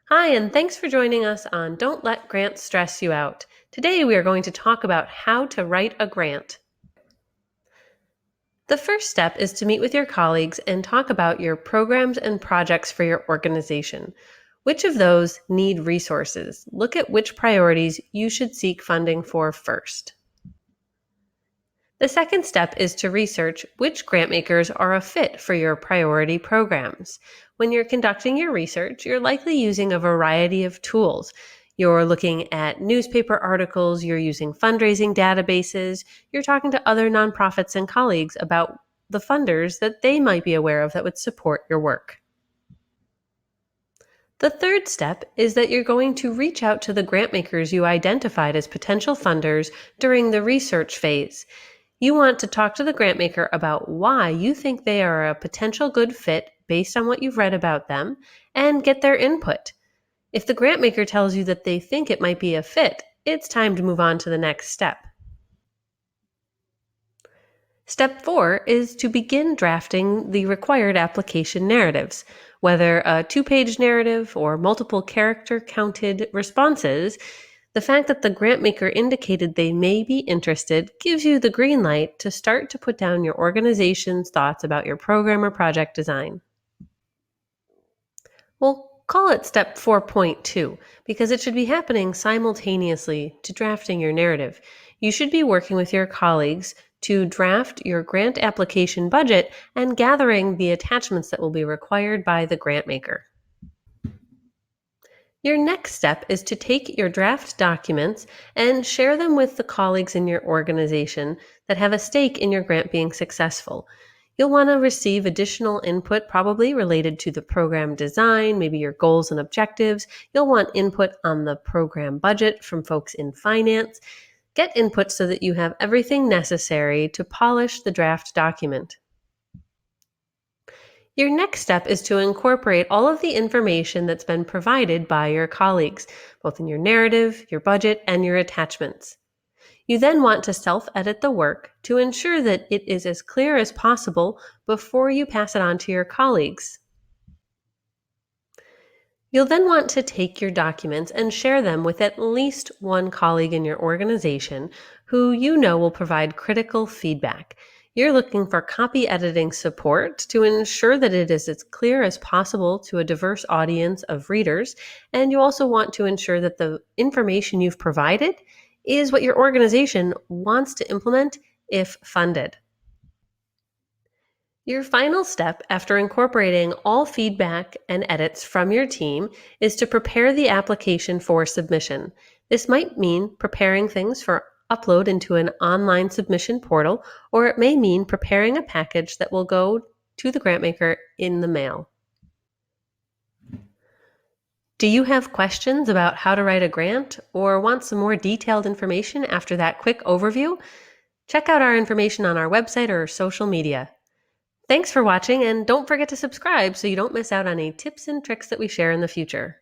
Hi, and thanks for joining us on Don't Let Grants Stress You Out. Today we are going to talk about how to write a grant. The first step is to meet with your colleagues and talk about your programs and projects for your organization. Which of those need resources? Look at which priorities you should seek funding for first. The second step is to research which grantmakers are a fit for your priority programs. When you're conducting your research, you're likely using a variety of tools. You're looking at newspaper articles, you're using fundraising databases, you're talking to other nonprofits and colleagues about the funders that they might be aware of that would support your work. The third step is that you're going to reach out to the grantmakers you identified as potential funders during the research phase. You want to talk to the grantmaker about why you think they are a potential good fit based on what you've read about them and get their input. If the grantmaker tells you that they think it might be a fit, it's time to move on to the next step. Step 4 is to begin drafting the required application narratives. Whether a 2-page narrative or multiple character counted responses, the fact that the grantmaker indicated they may be interested gives you the green light to start to put down your organization's thoughts about your program or project design. We'll call it step 4.2 because it should be happening simultaneously to drafting your narrative. You should be working with your colleagues to draft your grant application budget and gathering the attachments that will be required by the grantmaker. Your next step is to take your draft documents and share them with the colleagues in your organization that have a stake in your grant being successful. You'll want to receive additional input, probably related to the program design, maybe your goals and objectives. You'll want input on the program budget from folks in finance. Get input so that you have everything necessary to polish the draft document. Your next step is to incorporate all of the information that's been provided by your colleagues, both in your narrative, your budget, and your attachments. You then want to self-edit the work to ensure that it is as clear as possible before you pass it on to your colleagues. You'll then want to take your documents and share them with at least one colleague in your organization who you know will provide critical feedback. You're looking for copy editing support to ensure that it is as clear as possible to a diverse audience of readers, and you also want to ensure that the information you've provided is what your organization wants to implement if funded. Your final step after incorporating all feedback and edits from your team is to prepare the application for submission. This might mean preparing things for upload into an online submission portal, or it may mean preparing a package that will go to the grantmaker in the mail. Do you have questions about how to write a grant or want some more detailed information after that quick overview? Check out our information on our website or social media. Thanks for watching, and don't forget to subscribe so you don't miss out on any tips and tricks that we share in the future.